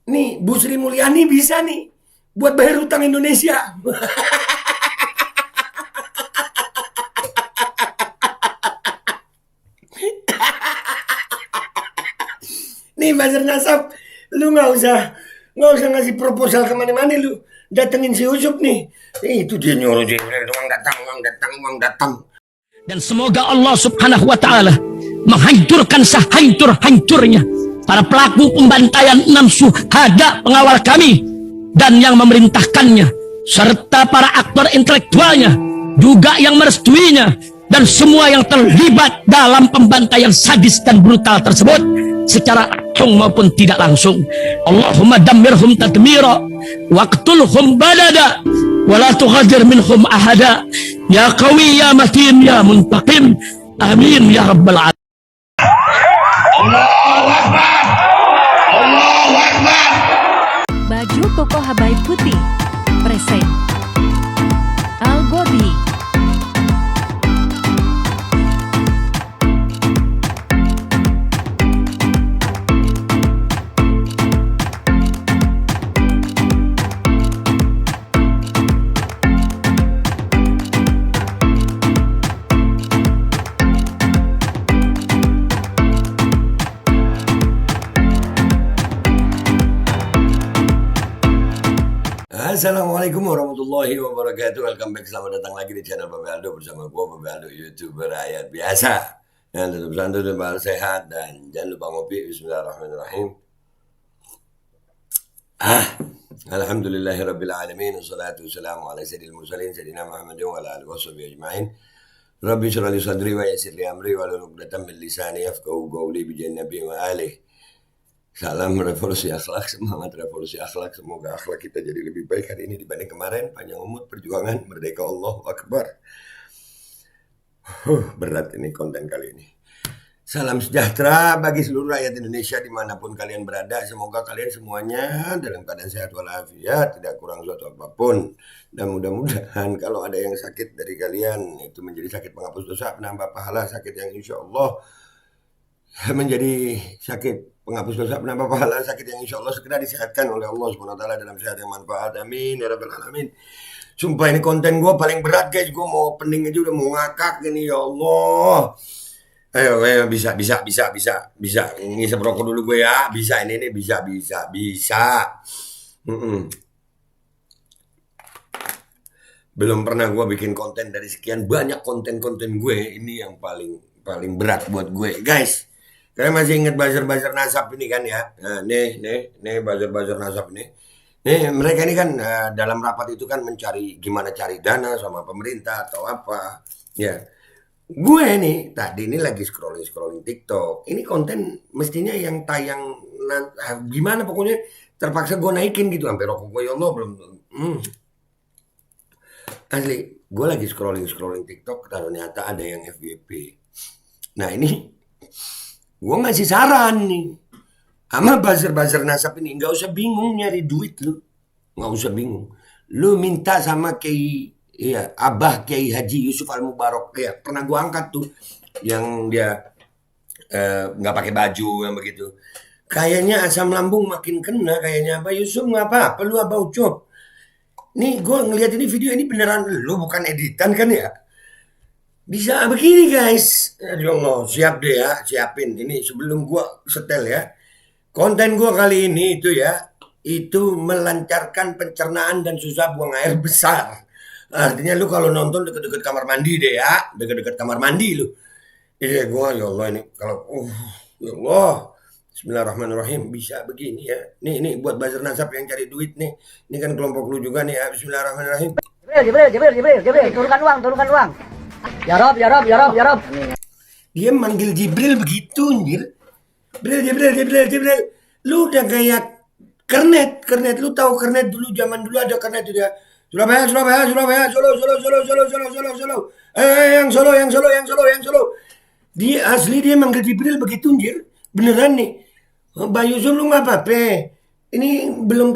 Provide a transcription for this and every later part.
Nih, Bu Sri Mulyani bisa nih buat bayar utang Indonesia. Nih Buzzer Nasab, lu nggak usah ngasih proposal kemana-mana lu. Datengin si Ucup nih. Itu dia nyuruh Jibril, uang datang, uang datang, uang datang. Dan semoga Allah subhanahu wa ta'ala menghancurkan sehancur-hancurnya para pelaku pembantaian 6 syuhada pengawal kami dan yang memerintahkannya, serta para aktor intelektualnya juga yang merestuinya, dan semua yang terlibat dalam pembantaian sadis dan brutal tersebut secara langsung maupun tidak langsung. Allahumma dammirhum tadmira waqtulhum balada wala tughadir minhum ahada ya qawi ya matin ya muntaqim amin ya rabbal alamin. Allahu Akbar, Allahu Akbar. Baju koko Habaib putih present Al Gobi. Assalamualaikum warahmatullahi wabarakatuh. Welcome back, selamat datang lagi di channel Babe Aldo bersama gue Babe Aldo, YouTuber rakyat biasa yang tetap santuy dan sehat, dan jangan lupa ngopi. Bismillahirrahmanirrahim. Alhamdulillahirabbil alamin, wassalatu wassalamu ala sayyidil mursalin sayyidina Muhammadin wa ala alihi washabihi ajmain. Rabbi shrah li sadri wa yassir li amri wahlul 'uqdatam min lisani yafqahu qawli bi nabi wa alihi. Salam revolusi akhlak, semangat revolusi akhlak. Semoga akhlak kita jadi lebih baik hari ini dibanding kemarin. Panjang umur, perjuangan, merdeka, Allahu Akbar. Berat ini konten kali ini. Salam sejahtera bagi seluruh rakyat Indonesia dimanapun kalian berada. Semoga kalian semuanya dalam keadaan sehat walafiat, tidak kurang suatu apapun. Dan mudah-mudahan kalau ada yang sakit dari kalian, itu menjadi sakit penghapus dosa, penambah pahala, sakit yang insya Allah menjadi sakit penghapus dosa, penambah pahala, sakit yang insya Allah segera disehatkan oleh Allah SWT dalam sehat yang manfaat. Amin ya rabbal alamin. Sumpah ini konten gue paling berat guys. Gue mau opening aja udah mau ngakak ini, ya Allah. Ayo bisa. Ini seberokok dulu gue ya. Bisa ini bisa. Belum pernah gue bikin konten dari sekian banyak konten gue. Ini yang paling berat buat gue guys. Kalian masih ingat buzzer nasab ini kan ya? Nah, nih buzzer nasab ini. Nih mereka ini kan dalam rapat itu kan mencari gimana cari dana sama pemerintah atau apa. Ya, gue nih tadi ini lagi scrolling TikTok. Ini konten mestinya yang tayang gimana pokoknya terpaksa gue naikin gitu sampai rokok gue, ya Allah belum. Asli, gue lagi scrolling TikTok, ternyata ada yang FYP. Nah ini gue ngasih saran nih sama buzzer nasab ini, nggak usah bingung nyari duit lu, nggak usah bingung. Lu minta sama Abah Kiai Haji Yusuf Al Mubarok, ya pernah gue angkat tuh, yang dia nggak pakai baju yang begitu. Kayaknya asam lambung makin kena kayaknya Abah Yusuf. Nggak apa-apa lu Abah Ucup. Nih gue ngeliat ini video ini beneran lu, bukan editan kan ya? Bisa begini guys. Ya Allah, siap deh ya, siapin. Ini sebelum gua setel ya. Konten gua kali ini itu melancarkan pencernaan dan susah buang air besar. Artinya lu kalau nonton deket-deket kamar mandi deh ya. Deket-deket kamar mandi lu. Iya gua, ya Allah ini kalau ya Allah. Bismillahirrahmanirrahim, bisa begini ya. Nih buat buzzer nasab yang cari duit nih. Ini kan kelompok lu juga nih ya. Bismillahirrahmanirrahim. Jibril, turunkan uang. Ya Rob. Dia manggil Jibril begitu, anjir. Jibril. Lu udah kayak kernet. Lu tahu kernet dulu, zaman dulu ada kernet itu ya. Surabaya, Solo. Yang Solo. Dia asli dia manggil Jibril begitu, anjir. Beneran nih. Bayu Zul lu nggak apa-apa. Ini belum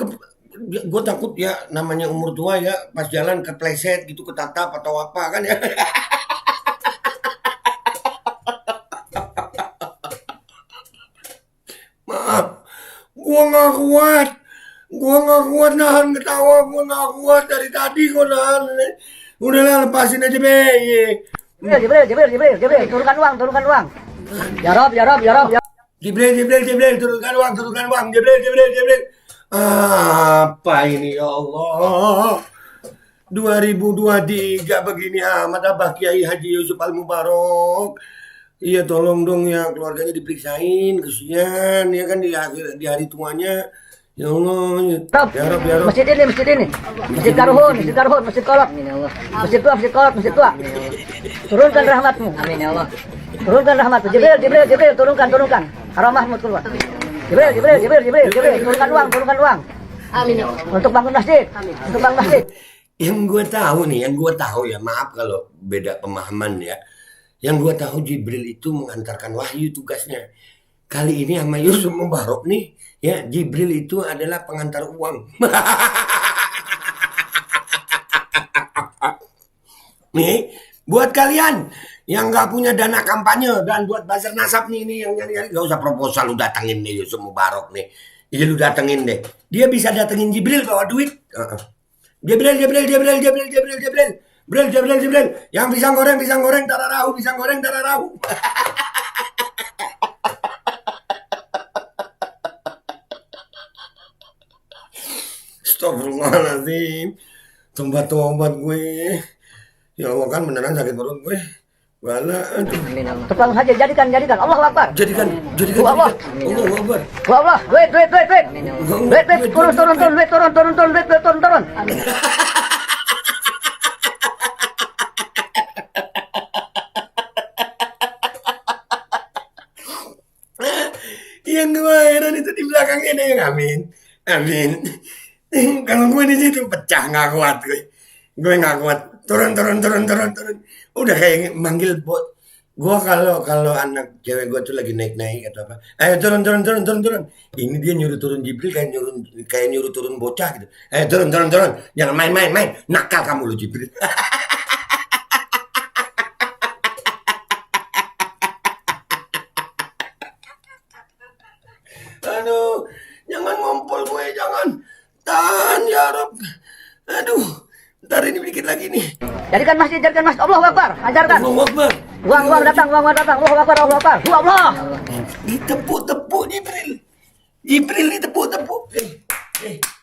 gue takut ya, namanya umur tua ya, pas jalan kepleset gitu, ketatap atau apa kan ya. Maaf, gue gak kuat. Gua nggak kuat nahan ketawa, gua nggak kuat dari tadi gua nahan. Udahlah lepasin aja be. Jibril, turunkan uang, turunkan uang. Ya Rob, ya Rob, ya Rob, ya. Jibril, turunkan uang, Jibril. Apa ini ya Allah? 2023 begini amat Abah Kiai Haji Yusuf Al Mubarok. Iya tolong dong ya keluarganya diperiksain, kesian ya kan di hari tuanya. Ya Allah, Rob, ya Rob, ya Rob. masjid ini. Masjid Karuhun, masjid kolot. Masjid tua. Turunkan rahmatmu. Amin ya Allah. Turunkan rahmatmu. Jibril, turunkan. Arwah Mahmud keluar. Jibril, turunkan uang. Amin ya Allah. Untuk bangun masjid. Yang gue tahu ya, maaf kalau beda pemahaman ya. Yang gue tahu Jibril itu mengantarkan wahyu tugasnya. Kali ini sama Yusuf Mubarok nih, ya Jibril itu adalah pengantar uang. Nih, buat kalian yang nggak punya dana kampanye dan buat buzzer nasab nih ini yang nyari-nyari nggak usah proposal, lu datengin nih Yusuf Mubarok nih. Iya lu datengin deh. Dia bisa datengin Jibril bawa duit. Jibril. Yang pisang goreng, tararahu. Astagfirullahaladzim. Tobat gue. Ya Allah kan beneran sakit perut gue. Wala, aduh. Tukang saja jadikan. Allahu Akbar. Jadikan. Allah. Allahu Akbar. Allah, duit. Turun. Yang gue heran itu di belakangnya ada yang amin. Kalau gue di situ pecah nggak kuat gue nggak kuat. Turun. Udah kayak manggil bot. Gue kalau anak cewek gue tuh lagi naik atau apa. Ayo turun. Ini dia nyuruh turun Jibril kayak nyuruh turun bocah gitu. Ayo turun. Jangan main. Nakal kamu lu Jibril. Aduh, jangan ngompol gue, jangan. Tahan ya Rob. Aduh, ntar ini dikit lagi nih. Jadikan masjid. Allahu Akbar. Ajarkan. Allahu Akbar. Uang datang. Allahu Akbar. Allah. Ditepuk Jibril ditepuk.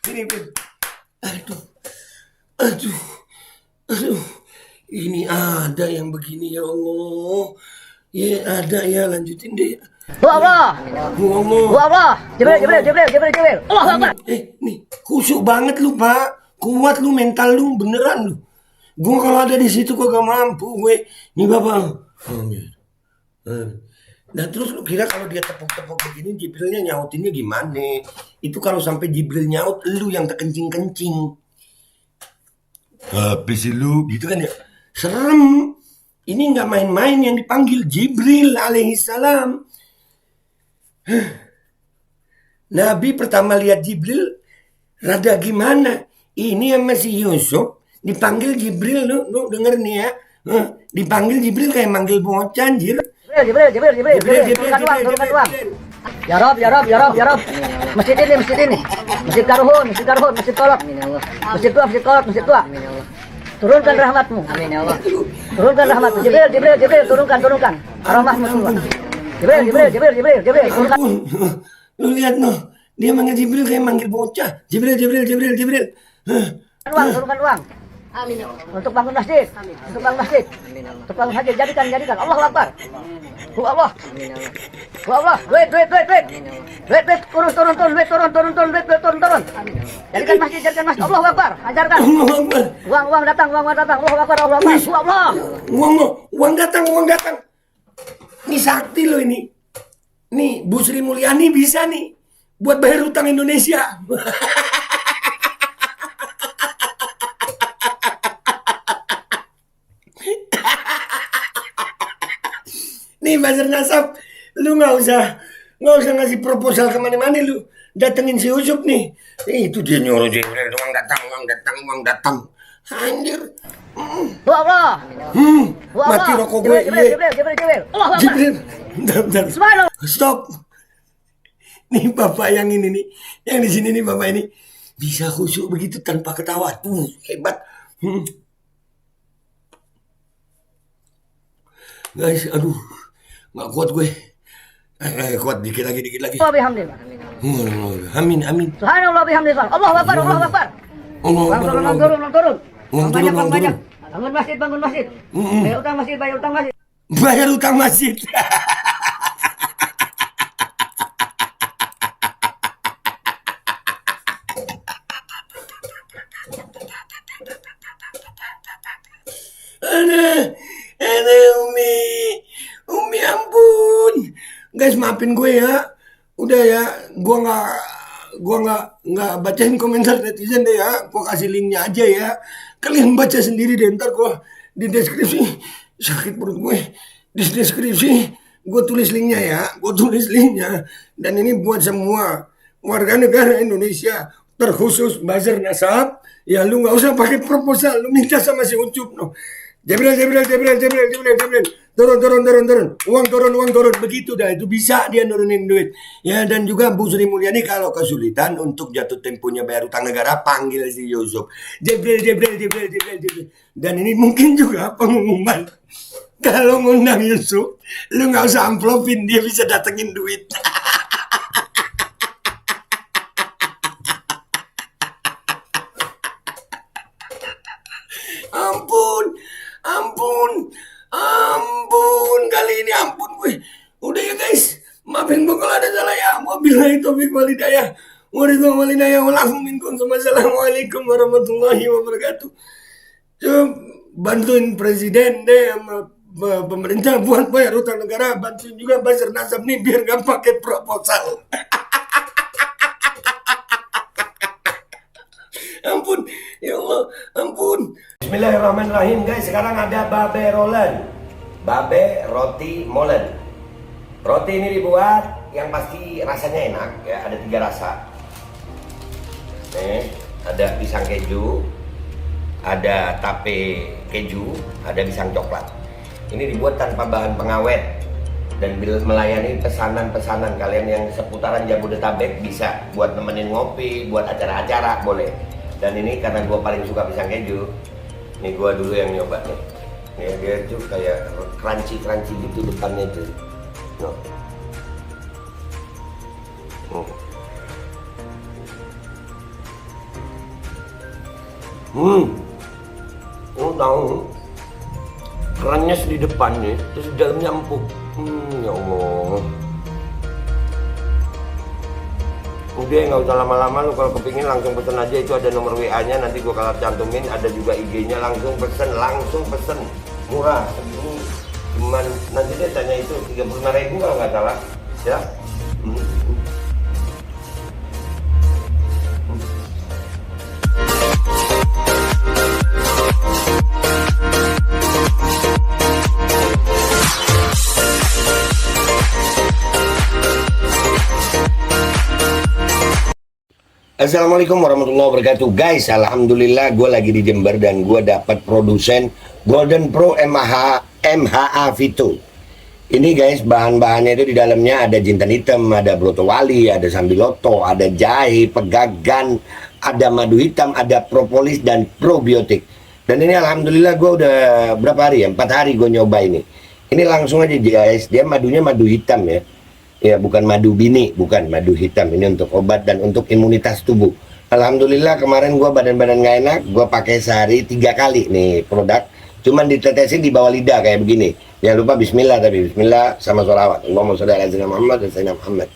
Sini Jibril. Aduh. Ini ada yang begini ya Allah. Ya ada ya, lanjutin deh. Allah. Jibril. Allahu Akbar. Nih, khusyuk banget lu, Pak. Kuat lu, mental lu, beneran lu. Gue kalau ada di situ kok gak mampu gue. Nih Bapak. Dan terus lu kira kalau dia tepuk-tepuk begini Jibrilnya nyautinnya gimana? Itu kalau sampai Jibril nyaut, lu yang terkencing-kencing. Habis lu gitu kan ya. Serem. Ini gak main-main yang dipanggil Jibril alaihissalam. Nabi pertama lihat Jibril rada gimana? Ini sama si Yusuf dipanggil Jibril, lu denger nih ya. Dipanggil Jibril kayak manggil bocah anjir. Jibril. Turunkan uang. Ya Rob. Masjid ini. Masjid Karuhun, masjid kolot. Masjid tua. Turunkan rahmatmu. Amin ya Allah. Turunkan rahmatmu. Jibril, turunkan. Arwah Mahmud keluar. Jibril, turunkan. Lu lihat noh, dia manggil Jibril kayak manggil bocah. Jibril. Turunkan uang. Amin ya Allah. Untuk bangun masjid. Untuk bangun masjid. Jadikan. Allahu Akbar. Allah. Allah. Duit. Turun. Jadikan masjid. Allahu Akbar. Ajarkan. Allahu Akbar. Uang datang. Allahu Akbar. Allah. Uang datang. Ini sakti loh ini. Nih, Bu Sri Mulyani bisa nih buat bayar utang Indonesia. Nih Buzzer Nasab, lu nggak usah ngasih proposal kemana-mana lu. Datengin si Yusuf nih. Itu dia nyuruh Jibril, uang datang. Anjir. Allah. Mati rokok gue. Jibril. Bentar. Stop. Nih bapak yang ini nih, yang di sini nih bapak ini. Bisa khusyuk begitu tanpa ketawa. Tuh, hebat. Guys, aduh. Nggak kuat gue. Kuat dikit lagi. Allah bihamdih. Amin. Subhanallah bihamdih. Allahu akbar, Allahu akbar. Turun. Banyak. Bangun masjid. Bayar utang masjid. Bayar utang masjid. Ada Umi ampun. Guys, maafin gue ya. Udah ya, gua nggak bacain komentar netizen deh ya. Gua kasih linknya aja ya. Kalian baca sendiri deh, ntar gua di deskripsi. Sakit perut gue. Di deskripsi gue tulis linknya ya. Dan ini buat semua warga negara Indonesia, terkhusus buzzer nasab. Ya lu nggak usah pakai proposal, lu minta sama si Ucup no. Jebrel. Turun. Uang turun. Begitu dah, itu bisa dia nurunin duit. Ya, dan juga Bu Sri Mulyani kalau kesulitan untuk jatuh temponya bayar utang negara, panggil si Yusuf. Jebrel. Dan ini mungkin juga pengumuman. Kalau ngundang Yusuf, lu nggak usah amplopin, dia bisa datengin duit. Ampun kali ini ampun gue. Udah ya guys, maafin gue kalau ada salah ya. Wabillahi taufiq walhidayah. Wassalamualaikum warahmatullahi wabarakatuh. Coba bantuin presiden deh sama pemerintah buat bayar utang negara. Bantuin juga buzzer nasab nih biar gak pakai proposal. Ampun, ya Allah, ampun. Bismillahirrahmanirrahim guys, sekarang ada babe rolen, babe roti molen. Roti ini dibuat yang pasti rasanya enak ya, ada 3 rasa. Nih, ada pisang keju, ada tape keju, ada pisang coklat. Ini dibuat tanpa bahan pengawet dan melayani pesanan-pesanan kalian yang seputaran Jabodetabek, bisa buat nemenin ngopi, buat acara-acara boleh. Dan ini karena gue paling suka pisang keju, nih gue dulu yang nyoba nih. Ya, dia tuh kayak crunchy gitu depannya tuh. No. Lu tahu kerannya di depannya, terus di dalamnya empuk. Ya Allah. Udah nggak usah lama-lama, lu kalau kepingin langsung pesen aja, itu ada nomor WA-nya, nanti gua kalau cantumin, ada juga IG-nya, langsung pesen, murah. Ini cuman nanti dia tanya itu 35.000 kalau nggak salah, ya. Assalamualaikum warahmatullahi wabarakatuh. Guys, alhamdulillah gue lagi di Jember dan gue dapat produsen Golden Pro MHA Vito. Ini guys, bahan-bahannya itu di dalamnya ada jintan hitam, ada broto wali, ada sambiloto, ada jahe, pegagan, ada madu hitam, ada propolis dan probiotik. Dan ini alhamdulillah gue udah berapa hari ya? 4 hari gue nyoba ini. Ini langsung aja guys, dia madunya madu hitam ya. Ya, bukan madu bini, bukan madu hitam. Ini untuk obat dan untuk imunitas tubuh. Alhamdulillah kemarin gua badan-badan gak enak, gua pakai sehari 3 kali nih produk. Cuman ditetesin di bawah lidah kayak begini. Jangan lupa bismillah, tapi bismillah sama sholawat. Allahumma sholli ala sayyidina Muhammad dan sayyidina Muhammad.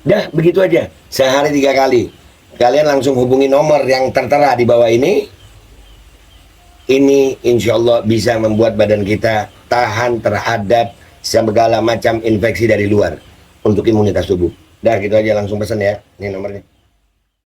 Dah, begitu aja. Sehari 3 kali. Kalian langsung hubungi nomor yang tertera di bawah ini. Ini insya Allah bisa membuat badan kita tahan terhadap segala macam infeksi dari luar untuk imunitas tubuh. Dah gitu aja, langsung pesan ya. Ini nomornya.